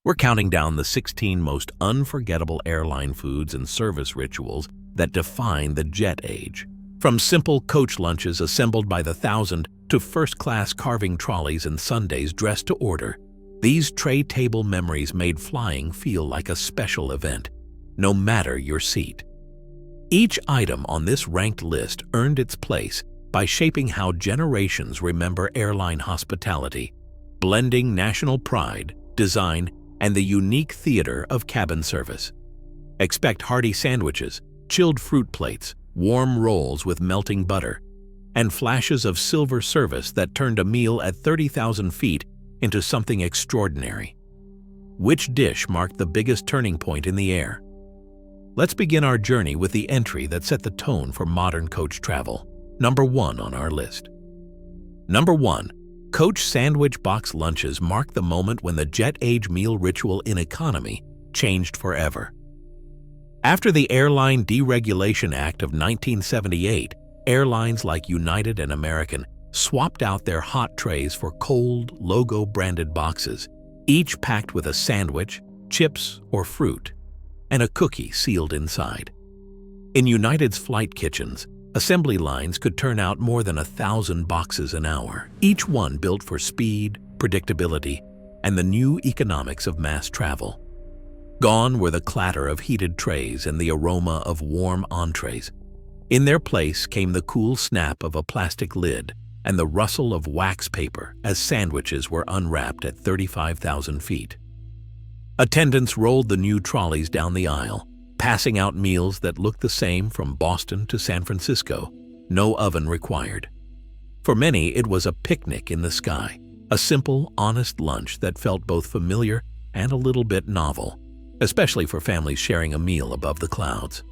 We're counting down the 16 most unforgettable airline foods and service rituals that define the jet age. From simple coach lunches assembled by the thousand to first-class carving trolleys and sundaes dressed to order, these tray-table memories made flying feel like a special event, no matter your seat. Each item on this ranked list earned its place by shaping how generations remember airline hospitality, blending national pride, design, and the unique theater of cabin service. Expect hearty sandwiches, chilled fruit plates, warm rolls with melting butter, and flashes of silver service that turned a meal at 30,000 feet into something extraordinary. Which dish marked the biggest turning point in the air? Let's begin our journey with the entry that set the tone for modern coach travel. Number 1 on our list. Number 1. Coach sandwich box lunches mark the moment when the jet age meal ritual in economy changed forever. After the Airline Deregulation Act of 1978, airlines like United and American swapped out their hot trays for cold, logo-branded boxes, each packed with a sandwich, chips, or fruit, and a cookie sealed inside. In United's flight kitchens, assembly lines could turn out more than 1,000 boxes an hour, each one built for speed, predictability, and the new economics of mass travel. Gone were the clatter of heated trays and the aroma of warm entrees. In their place came the cool snap of a plastic lid and the rustle of wax paper as sandwiches were unwrapped at 35,000 feet. Attendants rolled the new trolleys down the aisle, passing out meals that looked the same from Boston to San Francisco, no oven required. For many, it was a picnic in the sky, a simple, honest lunch that felt both familiar and a little bit novel, especially for families sharing a meal above the clouds.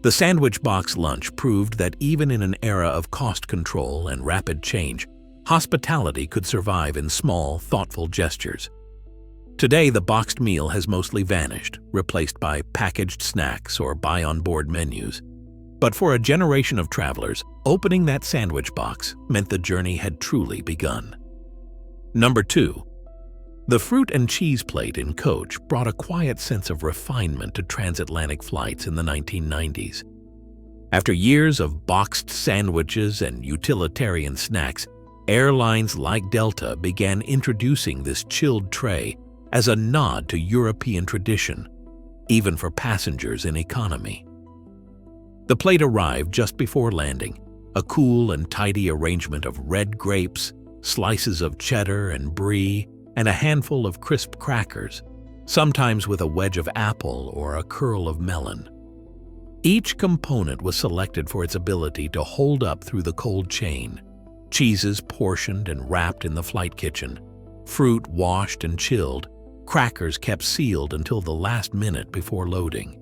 The sandwich box lunch proved that even in an era of cost control and rapid change, hospitality could survive in small, thoughtful gestures. Today, the boxed meal has mostly vanished, replaced by packaged snacks or buy-on-board menus. But for a generation of travelers, opening that sandwich box meant the journey had truly begun. Number 2. The fruit and cheese plate in coach brought a quiet sense of refinement to transatlantic flights in the 1990s. After years of boxed sandwiches and utilitarian snacks, airlines like Delta began introducing this chilled tray as a nod to European tradition, even for passengers in economy. The plate arrived just before landing, a cool and tidy arrangement of red grapes, slices of cheddar and brie, and a handful of crisp crackers, sometimes with a wedge of apple or a curl of melon. Each component was selected for its ability to hold up through the cold chain, cheeses portioned and wrapped in the flight kitchen, fruit washed and chilled, crackers kept sealed until the last minute before loading.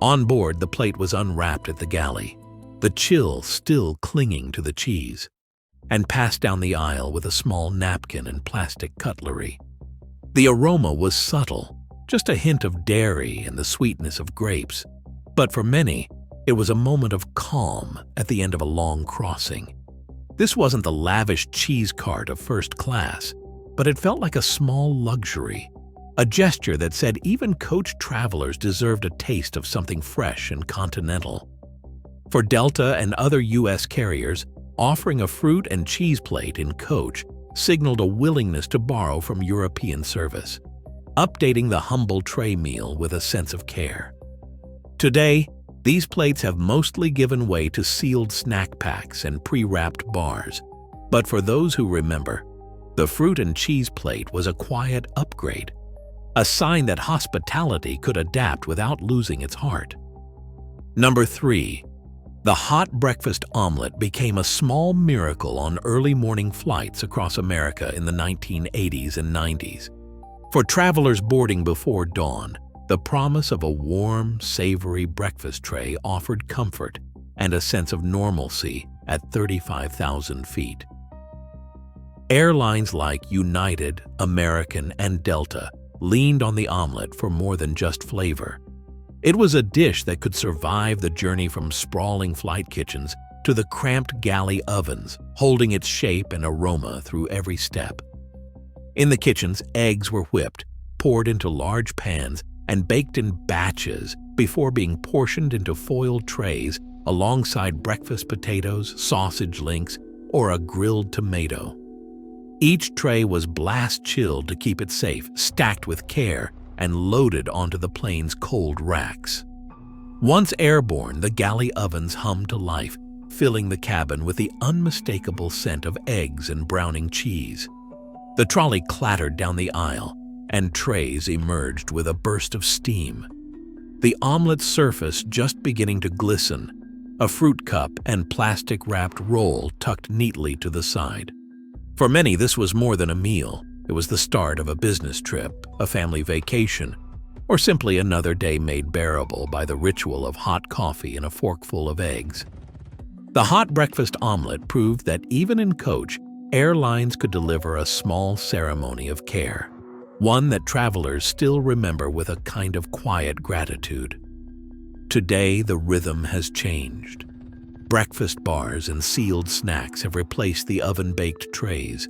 On board, the plate was unwrapped at the galley, the chill still clinging to the cheese, and passed down the aisle with a small napkin and plastic cutlery. The aroma was subtle, just a hint of dairy and the sweetness of grapes, but for many, it was a moment of calm at the end of a long crossing. This wasn't the lavish cheese cart of first class, but it felt like a small luxury, a gesture that said even coach travelers deserved a taste of something fresh and continental. For Delta and other U.S. carriers, offering a fruit and cheese plate in coach signaled a willingness to borrow from European service, updating the humble tray meal with a sense of care. Today, these plates have mostly given way to sealed snack packs and pre-wrapped bars, but for those who remember, the fruit and cheese plate was a quiet upgrade, a sign that hospitality could adapt without losing its heart. Number 3. The hot breakfast omelet became a small miracle on early morning flights across America in the 1980s and 90s. For travelers boarding before dawn, the promise of a warm, savory breakfast tray offered comfort and a sense of normalcy at 35,000 feet. Airlines like United, American, and Delta leaned on the omelet for more than just flavor. It was a dish that could survive the journey from sprawling flight kitchens to the cramped galley ovens, holding its shape and aroma through every step. In the kitchens, eggs were whipped, poured into large pans, and baked in batches before being portioned into foiled trays alongside breakfast potatoes, sausage links, or a grilled tomato. Each tray was blast chilled to keep it safe, stacked with care, and loaded onto the plane's cold racks. Once airborne, the galley ovens hummed to life, filling the cabin with the unmistakable scent of eggs and browning cheese. The trolley clattered down the aisle, and trays emerged with a burst of steam. The omelet surface just beginning to glisten, a fruit cup and plastic-wrapped roll tucked neatly to the side. For many, this was more than a meal. It was the start of a business trip, a family vacation, or simply another day made bearable by the ritual of hot coffee and a forkful of eggs. The hot breakfast omelet proved that even in coach, airlines could deliver a small ceremony of care, one that travelers still remember with a kind of quiet gratitude. Today, the rhythm has changed. Breakfast bars and sealed snacks have replaced the oven-baked trays,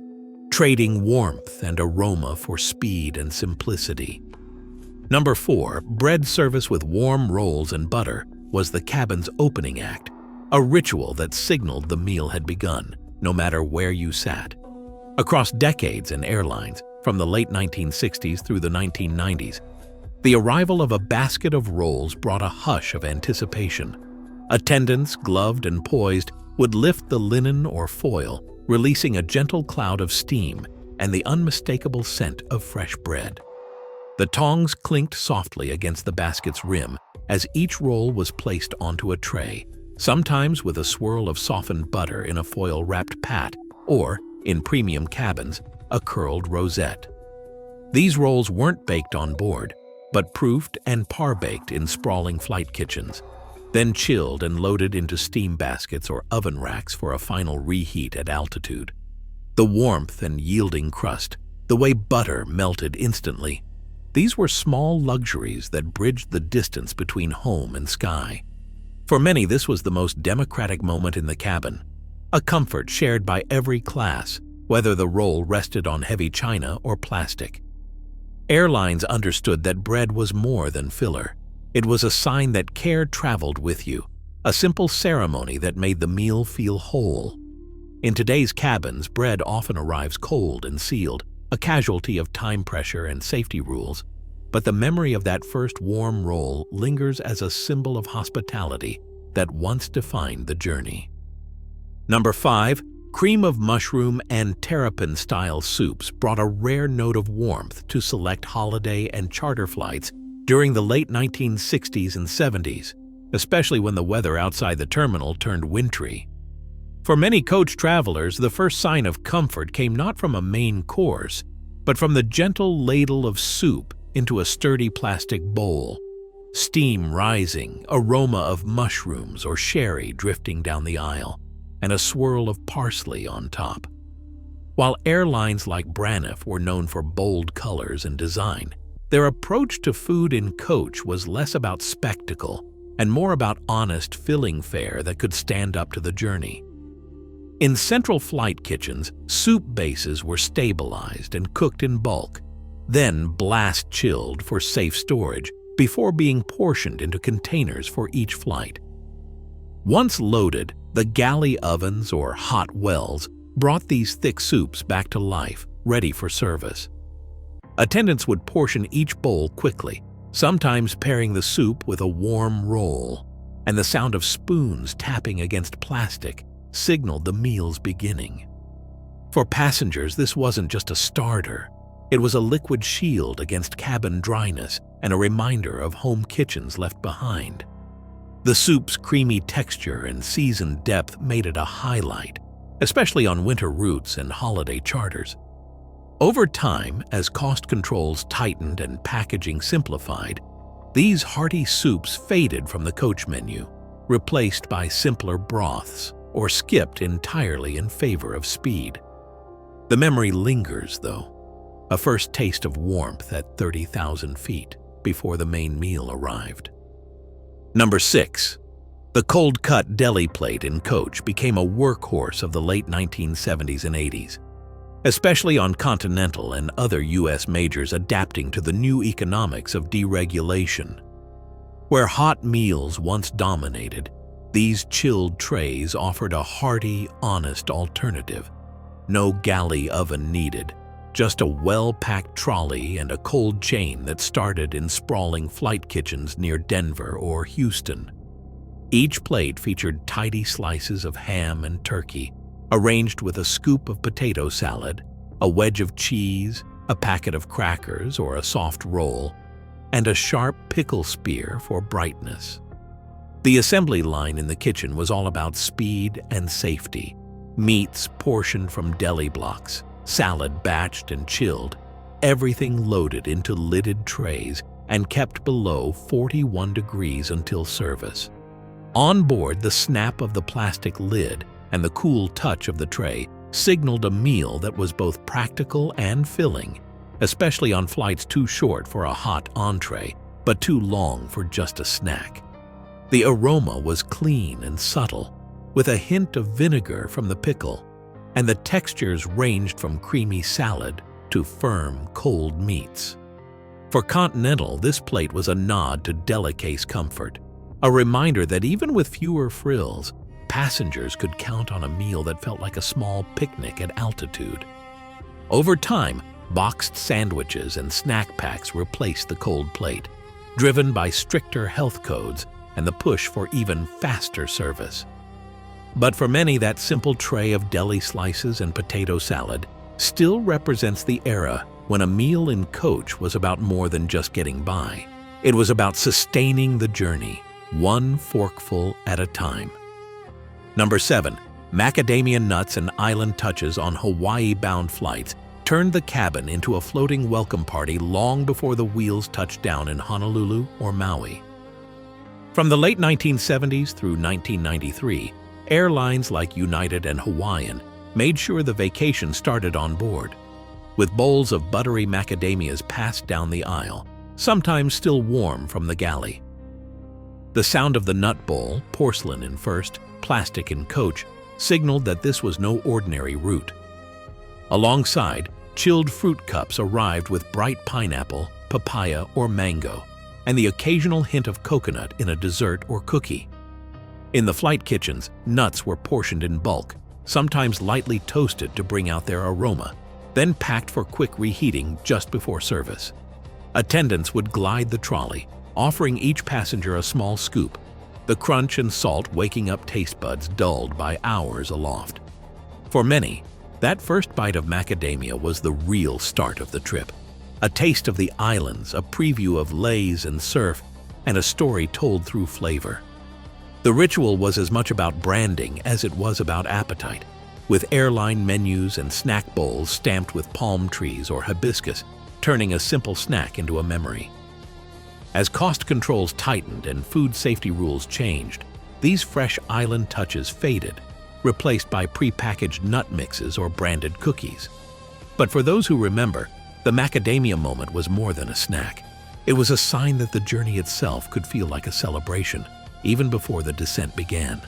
trading warmth and aroma for speed and simplicity. Number 4, bread service with warm rolls and butter was the cabin's opening act, a ritual that signaled the meal had begun, no matter where you sat. Across decades in airlines, from the late 1960s through the 1990s, the arrival of a basket of rolls brought a hush of anticipation. Attendants, gloved and poised, would lift the linen or foil, releasing a gentle cloud of steam and the unmistakable scent of fresh bread. The tongs clinked softly against the basket's rim as each roll was placed onto a tray, sometimes with a swirl of softened butter in a foil-wrapped pat, or, in premium cabins, a curled rosette. These rolls weren't baked on board, but proofed and par-baked in sprawling flight kitchens, then chilled and loaded into steam baskets or oven racks for a final reheat at altitude. The warmth and yielding crust, the way butter melted instantly, these were small luxuries that bridged the distance between home and sky. For many, this was the most democratic moment in the cabin, a comfort shared by every class, whether the roll rested on heavy china or plastic. Airlines understood that bread was more than filler. It was a sign that care traveled with you, a simple ceremony that made the meal feel whole. In today's cabins, bread often arrives cold and sealed, a casualty of time pressure and safety rules, but the memory of that first warm roll lingers as a symbol of hospitality that once defined the journey. Number 5, cream of mushroom and terrapin-style soups brought a rare note of warmth to select holiday and charter flights during the late 1960s and 70s, especially when the weather outside the terminal turned wintry. For many coach travelers, the first sign of comfort came not from a main course, but from the gentle ladle of soup into a sturdy plastic bowl, steam rising, aroma of mushrooms or sherry drifting down the aisle, and a swirl of parsley on top. While airlines like Braniff were known for bold colors and design, their approach to food in coach was less about spectacle and more about honest, filling fare that could stand up to the journey. In central flight kitchens, soup bases were stabilized and cooked in bulk, then blast chilled for safe storage before being portioned into containers for each flight. Once loaded, the galley ovens or hot wells brought these thick soups back to life, ready for service. Attendants would portion each bowl quickly, sometimes pairing the soup with a warm roll, and the sound of spoons tapping against plastic signaled the meal's beginning. For passengers, this wasn't just a starter. It was a liquid shield against cabin dryness and a reminder of home kitchens left behind. The soup's creamy texture and seasoned depth made it a highlight, especially on winter routes and holiday charters. Over time, as cost controls tightened and packaging simplified, these hearty soups faded from the coach menu, replaced by simpler broths or skipped entirely in favor of speed. The memory lingers, though, a first taste of warmth at 30,000 feet before the main meal arrived. Number 6. The cold-cut deli plate in coach became a workhorse of the late 1970s and 80s. especially on Continental and other U.S. majors adapting to the new economics of deregulation. Where hot meals once dominated, these chilled trays offered a hearty, honest alternative. No galley oven needed, just a well-packed trolley and a cold chain that started in sprawling flight kitchens near Denver or Houston. Each plate featured tidy slices of ham and turkey, arranged with a scoop of potato salad, a wedge of cheese, a packet of crackers or a soft roll, and a sharp pickle spear for brightness. The assembly line in the kitchen was all about speed and safety. Meats portioned from deli blocks, salad batched and chilled, everything loaded into lidded trays and kept below 41 degrees until service. On board, the snap of the plastic lid and the cool touch of the tray signaled a meal that was both practical and filling, especially on flights too short for a hot entree, but too long for just a snack. The aroma was clean and subtle, with a hint of vinegar from the pickle, and the textures ranged from creamy salad to firm, cold meats. For Continental, this plate was a nod to delicace comfort, a reminder that even with fewer frills, passengers could count on a meal that felt like a small picnic at altitude. Over time, boxed sandwiches and snack packs replaced the cold plate, driven by stricter health codes and the push for even faster service. But for many, that simple tray of deli slices and potato salad still represents the era when a meal in coach was about more than just getting by. It was about sustaining the journey, one forkful at a time. Number 7. Macadamia nuts and island touches on Hawaii-bound flights turned the cabin into a floating welcome party long before the wheels touched down in Honolulu or Maui. From the late 1970s through 1993, airlines like United and Hawaiian made sure the vacation started on board, with bowls of buttery macadamias passed down the aisle, sometimes still warm from the galley. The sound of the nut bowl, porcelain in first, plastic in coach, signaled that this was no ordinary route. Alongside, chilled fruit cups arrived with bright pineapple, papaya, or mango, and the occasional hint of coconut in a dessert or cookie. In the flight kitchens, nuts were portioned in bulk, sometimes lightly toasted to bring out their aroma, then packed for quick reheating just before service. Attendants would glide the trolley, offering each passenger a small scoop, the crunch and salt waking up taste buds dulled by hours aloft. For many, that first bite of macadamia was the real start of the trip. A taste of the islands, a preview of lays and surf, and a story told through flavor. The ritual was as much about branding as it was about appetite, with airline menus and snack bowls stamped with palm trees or hibiscus, turning a simple snack into a memory. As cost controls tightened and food safety rules changed, these fresh island touches faded, replaced by prepackaged nut mixes or branded cookies. But for those who remember, the macadamia moment was more than a snack. It was a sign that the journey itself could feel like a celebration, even before the descent began.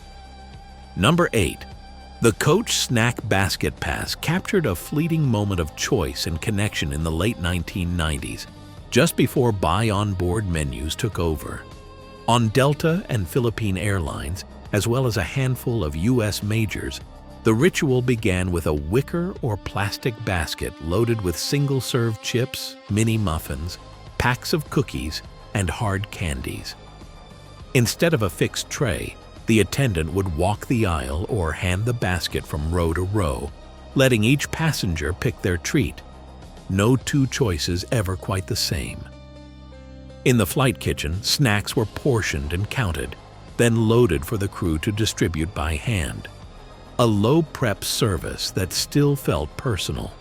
Number 8. The Coach Snack Basket Pass captured a fleeting moment of choice and connection in the late 1990s, just before buy-on-board menus took over. On Delta and Philippine Airlines, as well as a handful of U.S. majors, the ritual began with a wicker or plastic basket loaded with single-serve chips, mini muffins, packs of cookies, and hard candies. Instead of a fixed tray, the attendant would walk the aisle or hand the basket from row to row, letting each passenger pick their treat. No two choices ever quite the same. In the flight kitchen, snacks were portioned and counted, then loaded for the crew to distribute by hand. A low-prep service that still felt personal.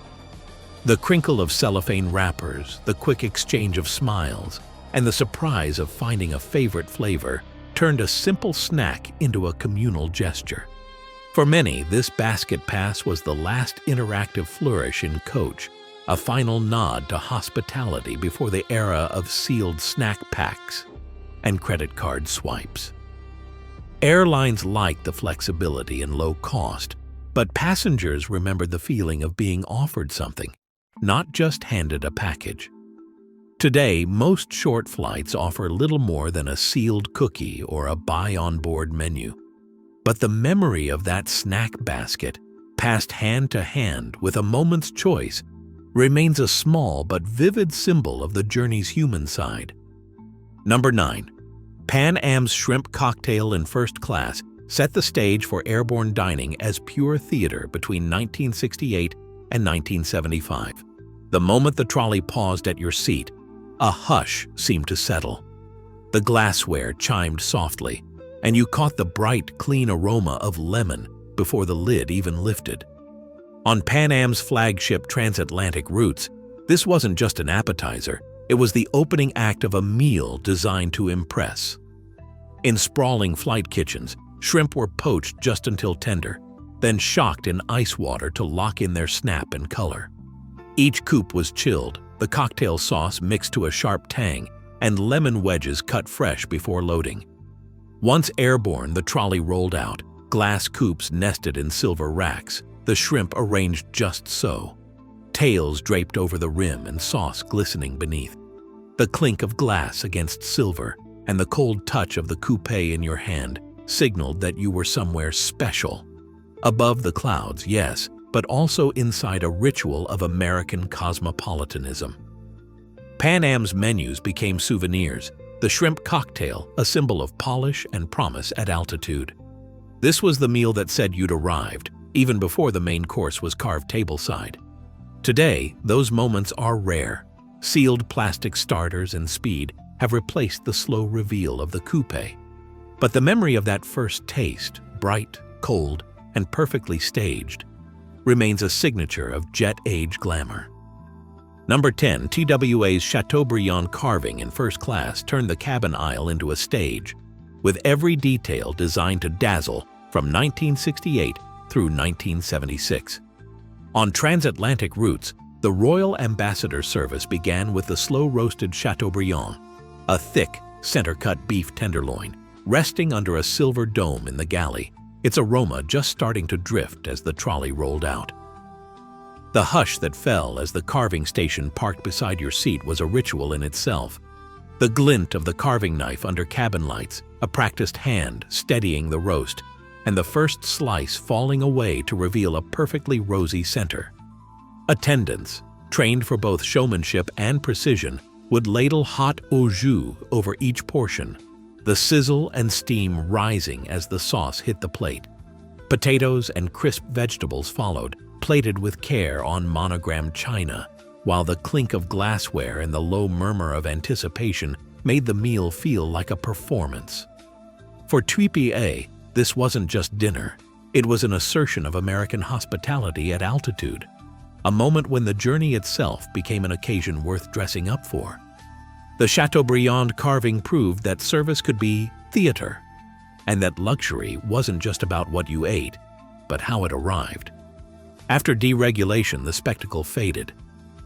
The crinkle of cellophane wrappers, the quick exchange of smiles, and the surprise of finding a favorite flavor turned a simple snack into a communal gesture. For many, this basket pass was the last interactive flourish in coach, a final nod to hospitality before the era of sealed snack packs and credit card swipes. Airlines liked the flexibility and low cost, But passengers remembered the feeling of being offered something, not just handed a package. Today, most short flights offer little more than a sealed cookie or a buy-on-board menu. But the memory of that snack basket, passed hand to hand with a moment's choice, remains a small but vivid symbol of the journey's human side. Number 9. Pan Am's shrimp cocktail in first class set the stage for airborne dining as pure theater between 1968 and 1975. The moment the trolley paused at your seat, a hush seemed to settle. The glassware chimed softly, and you caught the bright, clean aroma of lemon before the lid even lifted. On Pan Am's flagship transatlantic routes, this wasn't just an appetizer, it was the opening act of a meal designed to impress. In sprawling flight kitchens, shrimp were poached just until tender, then shocked in ice water to lock in their snap and color. Each coupe was chilled, the cocktail sauce mixed to a sharp tang, and lemon wedges cut fresh before loading. Once airborne, the trolley rolled out, glass coupes nested in silver racks, the shrimp arranged just so, tails draped over the rim and sauce glistening beneath. The clink of glass against silver and the cold touch of the coupe in your hand signaled that you were somewhere special. Above the clouds, yes, but also inside a ritual of American cosmopolitanism. Pan Am's menus became souvenirs, the shrimp cocktail a symbol of polish and promise at altitude. This was the meal that said you'd arrived, even before the main course was carved tableside. Today, those moments are rare. Sealed plastic starters and speed have replaced the slow reveal of the coupe. But the memory of that first taste, bright, cold, and perfectly staged, remains a signature of jet-age glamour. Number 10. TWA's Chateaubriand carving in first class turned the cabin aisle into a stage, with every detail designed to dazzle from 1968 through 1976. On transatlantic routes, the Royal Ambassador service began with the slow-roasted Chateaubriand, a thick, center-cut beef tenderloin, resting under a silver dome in the galley, its aroma just starting to drift as the trolley rolled out. The hush that fell as the carving station parked beside your seat was a ritual in itself. The glint of the carving knife under cabin lights, a practiced hand steadying the roast, and the first slice falling away to reveal a perfectly rosy center. Attendants, trained for both showmanship and precision, would ladle hot au jus over each portion, the sizzle and steam rising as the sauce hit the plate. Potatoes and crisp vegetables followed, plated with care on monogrammed china, while the clink of glassware and the low murmur of anticipation made the meal feel like a performance. For TWA, this wasn't just dinner, it was an assertion of American hospitality at altitude, a moment when the journey itself became an occasion worth dressing up for. The Chateaubriand carving proved that service could be theater, and that luxury wasn't just about what you ate, but how it arrived. After deregulation, the spectacle faded.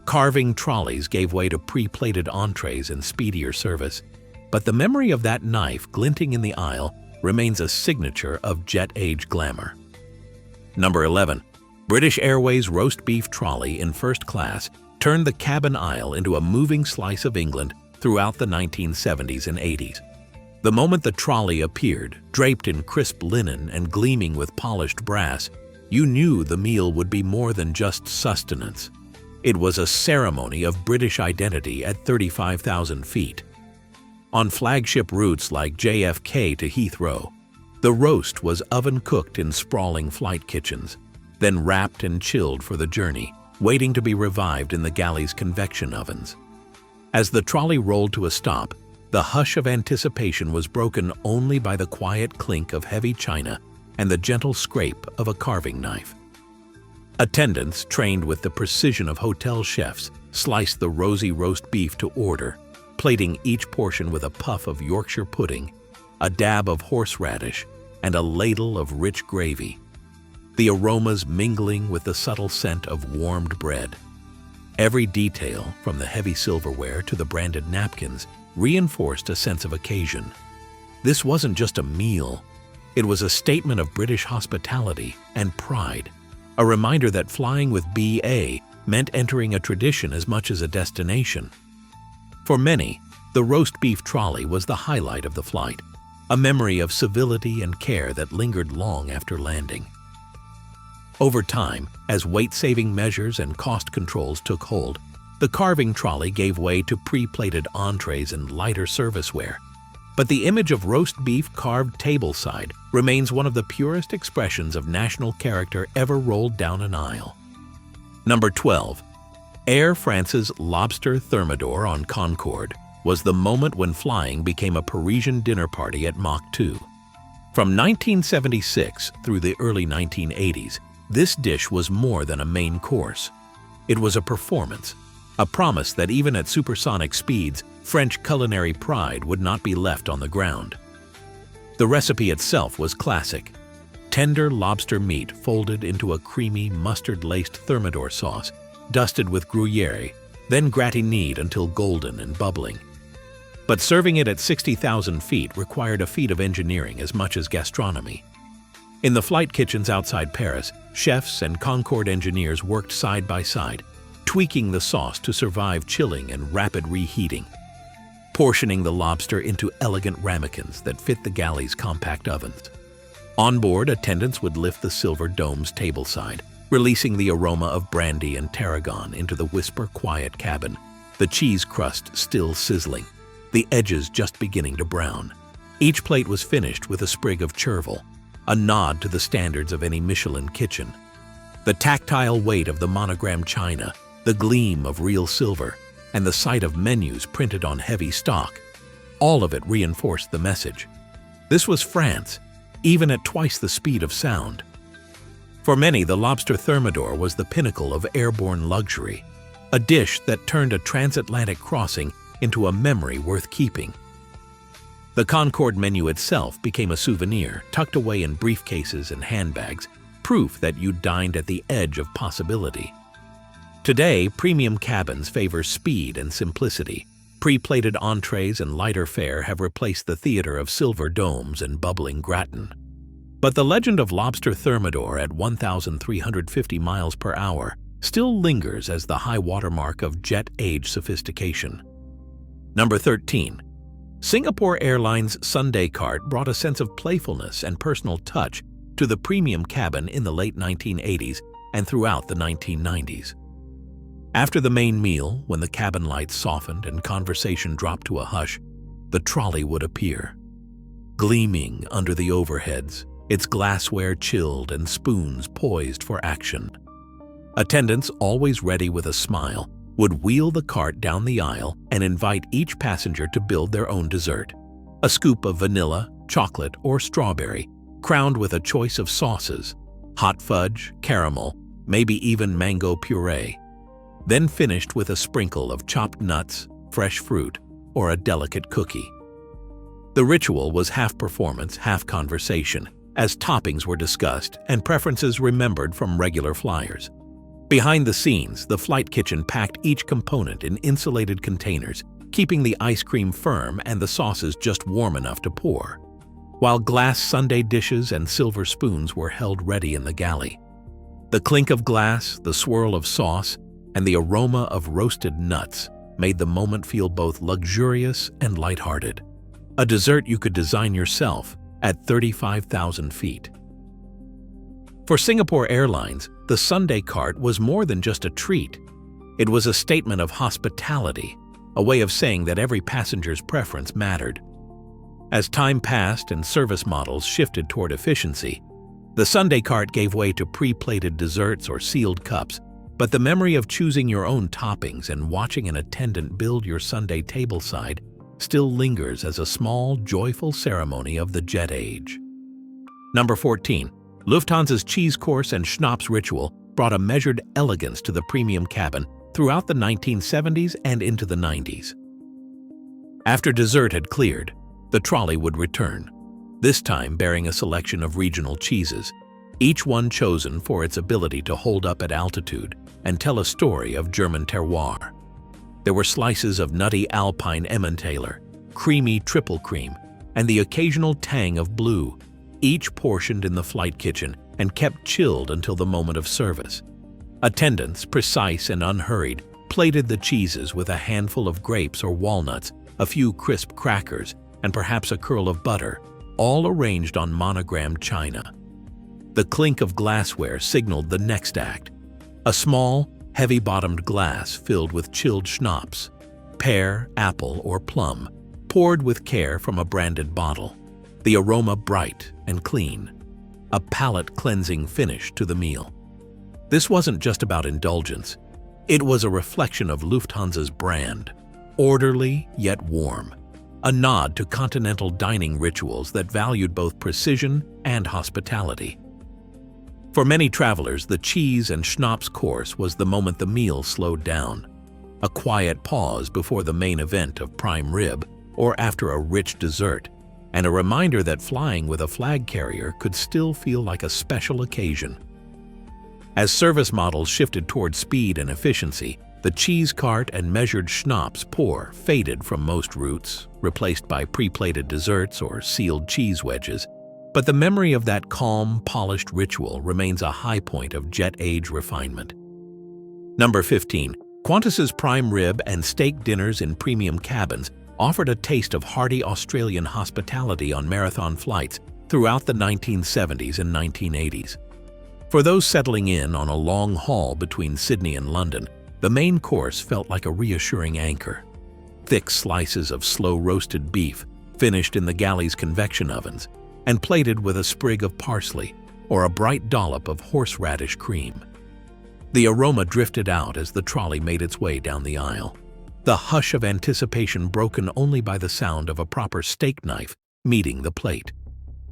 Carving trolleys gave way to pre-plated entrees and speedier service, but the memory of that knife glinting in the aisle remains a signature of jet-age glamour. Number 11. British Airways roast beef trolley in first class turned the cabin aisle into a moving slice of England throughout the 1970s and 80s. The moment the trolley appeared, draped in crisp linen and gleaming with polished brass, you knew the meal would be more than just sustenance. It was a ceremony of British identity at 35,000 feet. On flagship routes like JFK to Heathrow, the roast was oven-cooked in sprawling flight kitchens, then wrapped and chilled for the journey, waiting to be revived in the galley's convection ovens. As the trolley rolled to a stop, the hush of anticipation was broken only by the quiet clink of heavy china and the gentle scrape of a carving knife. Attendants, trained with the precision of hotel chefs, sliced the rosy roast beef to order, plating each portion with a puff of Yorkshire pudding, a dab of horseradish, and a ladle of rich gravy, the aromas mingling with the subtle scent of warmed bread. Every detail, from the heavy silverware to the branded napkins, reinforced a sense of occasion. This wasn't just a meal, It was a statement of British hospitality and pride, a reminder that flying with BA meant entering a tradition as much as a destination. For many, the roast beef trolley was the highlight of the flight, a memory of civility and care that lingered long after landing. Over time, as weight-saving measures and cost controls took hold, the carving trolley gave way to pre-plated entrees and lighter serviceware. But the image of roast beef carved tableside remains one of the purest expressions of national character ever rolled down an aisle. Number 12. Air France's lobster thermidor on Concorde was the moment when flying became a Parisian dinner party at Mach 2. From 1976 through the early 1980s, this dish was more than a main course. It was a performance, a promise that even at supersonic speeds, French culinary pride would not be left on the ground. The recipe itself was classic. Tender lobster meat folded into a creamy, mustard-laced thermidor sauce, dusted with Gruyere, then gratinied until golden and bubbling. But serving it at 60,000 feet required a feat of engineering as much as gastronomy. In the flight kitchens outside Paris, chefs and Concorde engineers worked side by side, tweaking the sauce to survive chilling and rapid reheating, portioning the lobster into elegant ramekins that fit the galley's compact ovens. On board, attendants would lift the silver dome's tableside, releasing the aroma of brandy and tarragon into the whisper-quiet cabin, the cheese crust still sizzling, the edges just beginning to brown. Each plate was finished with a sprig of chervil, a nod to the standards of any Michelin kitchen. The tactile weight of the monogrammed china, the gleam of real silver, and the sight of menus printed on heavy stock, all of it reinforced the message. This was France, even at twice the speed of sound. For many, the lobster thermidor was the pinnacle of airborne luxury, a dish that turned a transatlantic crossing into a memory worth keeping. The Concorde menu itself became a souvenir tucked away in briefcases and handbags, proof that you dined at the edge of possibility. Today, premium cabins favor speed and simplicity. Pre-plated entrees and lighter fare have replaced the theater of silver domes and bubbling gratin. But the legend of lobster thermidor at 1,350 miles per hour still lingers as the high watermark of jet-age sophistication. Number 13. Singapore Airlines Sundae cart brought a sense of playfulness and personal touch to the premium cabin in the late 1980s and throughout the 1990s. After the main meal, when the cabin lights softened and conversation dropped to a hush, the trolley would appear. Gleaming under the overheads, its glassware chilled and spoons poised for action. Attendants, always ready with a smile, would wheel the cart down the aisle and invite each passenger to build their own dessert. A scoop of vanilla, chocolate, or strawberry, crowned with a choice of sauces, hot fudge, caramel, maybe even mango puree, then finished with a sprinkle of chopped nuts, fresh fruit, or a delicate cookie. The ritual was half performance, half conversation, as toppings were discussed and preferences remembered from regular flyers. Behind the scenes, the flight kitchen packed each component in insulated containers, keeping the ice cream firm and the sauces just warm enough to pour, while glass sundae dishes and silver spoons were held ready in the galley. The clink of glass, the swirl of sauce, and the aroma of roasted nuts made the moment feel both luxurious and lighthearted. A dessert you could design yourself at 35,000 feet. For Singapore Airlines, the sundae cart was more than just a treat. It was a statement of hospitality, a way of saying that every passenger's preference mattered. As time passed and service models shifted toward efficiency, the sundae cart gave way to pre-plated desserts or sealed cups, but the memory of choosing your own toppings and watching an attendant build your sundae tableside still lingers as a small, joyful ceremony of the jet age. Number 14. Lufthansa's cheese course and schnapps ritual brought a measured elegance to the premium cabin throughout the 1970s and into the 90s. After dessert had cleared, the trolley would return, this time bearing a selection of regional cheeses, each one chosen for its ability to hold up at altitude and tell a story of German terroir. There were slices of nutty Alpine Emmentaler, creamy triple cream, and the occasional tang of blue, each portioned in the flight kitchen and kept chilled until the moment of service. Attendants, precise and unhurried, plated the cheeses with a handful of grapes or walnuts, a few crisp crackers, and perhaps a curl of butter, all arranged on monogrammed china. The clink of glassware signaled the next act. A small, heavy-bottomed glass filled with chilled schnapps, pear, apple, or plum, poured with care from a branded bottle, the aroma bright and clean, a palate-cleansing finish to the meal. This wasn't just about indulgence. It was a reflection of Lufthansa's brand, orderly yet warm, a nod to continental dining rituals that valued both precision and hospitality. For many travelers, the cheese and schnapps course was the moment the meal slowed down, a quiet pause before the main event of prime rib or after a rich dessert, and a reminder that flying with a flag carrier could still feel like a special occasion. As service models shifted toward speed and efficiency, the cheese cart and measured schnapps pour faded from most routes, replaced by pre-plated desserts or sealed cheese wedges. But the memory of that calm, polished ritual remains a high point of jet-age refinement. Number 15. Qantas's prime rib and steak dinners in premium cabins offered a taste of hearty Australian hospitality on marathon flights throughout the 1970s and 1980s. For those settling in on a long haul between Sydney and London, the main course felt like a reassuring anchor. Thick slices of slow-roasted beef, finished in the galley's convection ovens, and plated with a sprig of parsley or a bright dollop of horseradish cream. The aroma drifted out as the trolley made its way down the aisle, the hush of anticipation broken only by the sound of a proper steak knife meeting the plate,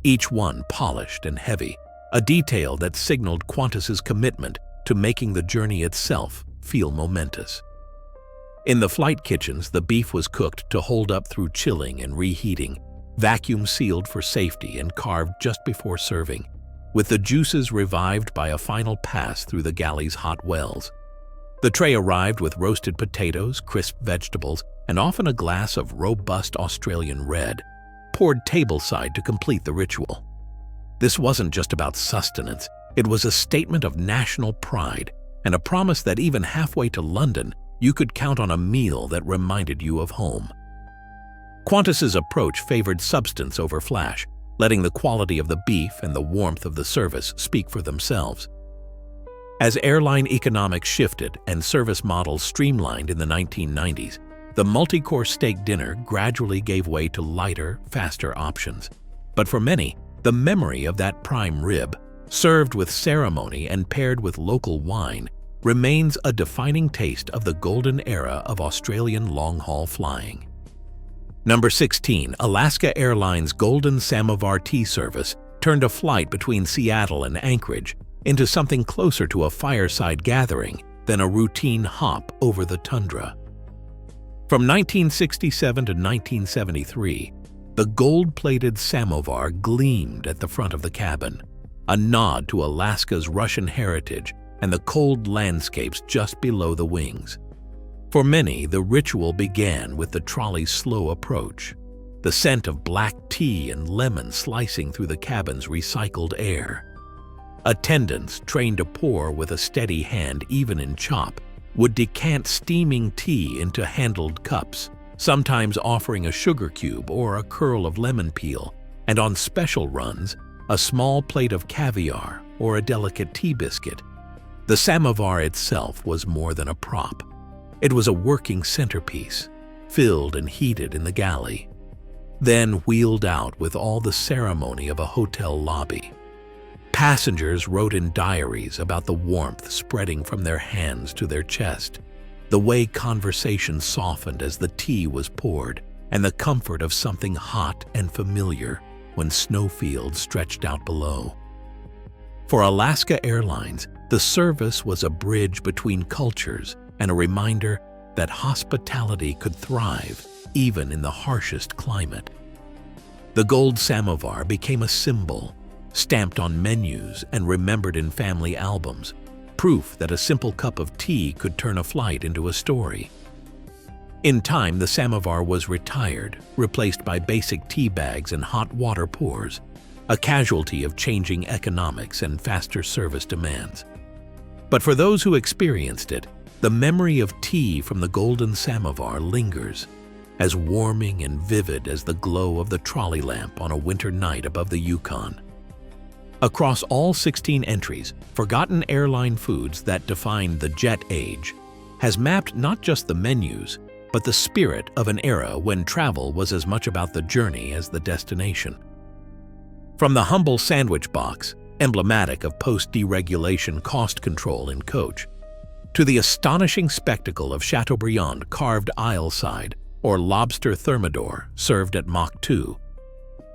each one polished and heavy, a detail that signaled Qantas's commitment to making the journey itself feel momentous. In the flight kitchens, the beef was cooked to hold up through chilling and reheating, vacuum-sealed for safety and carved just before serving, with the juices revived by a final pass through the galley's hot wells. The tray arrived with roasted potatoes, crisp vegetables, and often a glass of robust Australian red, poured tableside to complete the ritual. This wasn't just about sustenance, it was a statement of national pride and a promise that even halfway to London, you could count on a meal that reminded you of home. Qantas's approach favored substance over flash, letting the quality of the beef and the warmth of the service speak for themselves. As airline economics shifted and service models streamlined in the 1990s, the multi-course steak dinner gradually gave way to lighter, faster options. But for many, the memory of that prime rib, served with ceremony and paired with local wine, remains a defining taste of the golden era of Australian long-haul flying. Number 16. Alaska Airlines' Golden Samovar tea service turned a flight between Seattle and Anchorage into something closer to a fireside gathering than a routine hop over the tundra. From 1967 to 1973, the gold-plated samovar gleamed at the front of the cabin, a nod to Alaska's Russian heritage and the cold landscapes just below the wings. For many, the ritual began with the trolley's slow approach, the scent of black tea and lemon slicing through the cabin's recycled air. Attendants, trained to pour with a steady hand even in chop, would decant steaming tea into handled cups, sometimes offering a sugar cube or a curl of lemon peel, and on special runs, a small plate of caviar or a delicate tea biscuit. The samovar itself was more than a prop. It was a working centerpiece, filled and heated in the galley, then wheeled out with all the ceremony of a hotel lobby. Passengers wrote in diaries about the warmth spreading from their hands to their chest, the way conversation softened as the tea was poured, and the comfort of something hot and familiar when snowfields stretched out below. For Alaska Airlines, the service was a bridge between cultures and a reminder that hospitality could thrive even in the harshest climate. The gold samovar became a symbol, stamped on menus and remembered in family albums, proof that a simple cup of tea could turn a flight into a story. In time, the samovar was retired, replaced by basic tea bags and hot water pours, a casualty of changing economics and faster service demands. But for those who experienced it, the memory of tea from the golden samovar lingers, as warming and vivid as the glow of the trolley lamp on a winter night above the Yukon. Across all 16 entries, forgotten airline foods that defined the jet age has mapped not just the menus, but the spirit of an era when travel was as much about the journey as the destination. From the humble sandwich box, emblematic of post-deregulation cost control in coach, to the astonishing spectacle of Chateaubriand carved aisle-side or lobster thermidor served at Mach 2,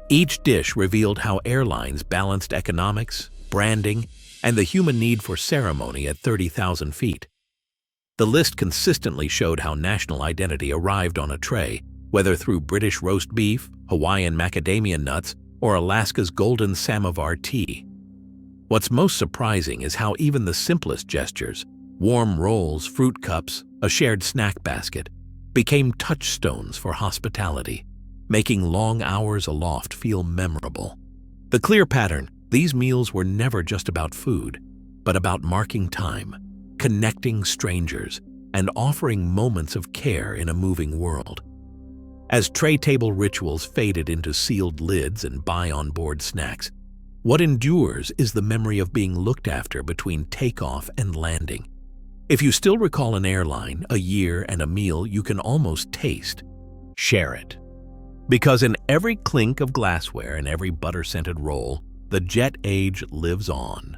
each dish revealed how airlines balanced economics, branding, and the human need for ceremony at 30,000 feet. The list consistently showed how national identity arrived on a tray, whether through British roast beef, Hawaiian macadamia nuts, or Alaska's golden samovar tea. What's most surprising is how even the simplest gestures, warm rolls, fruit cups, a shared snack basket, became touchstones for hospitality, making long hours aloft feel memorable. The clear pattern: these meals were never just about food, but about marking time, connecting strangers, and offering moments of care in a moving world. As tray table rituals faded into sealed lids and buy-on-board snacks, what endures is the memory of being looked after between takeoff and landing. If you still recall an airline, a year, and a meal you can almost taste, share it. Because in every clink of glassware and every butter-scented roll, the jet age lives on.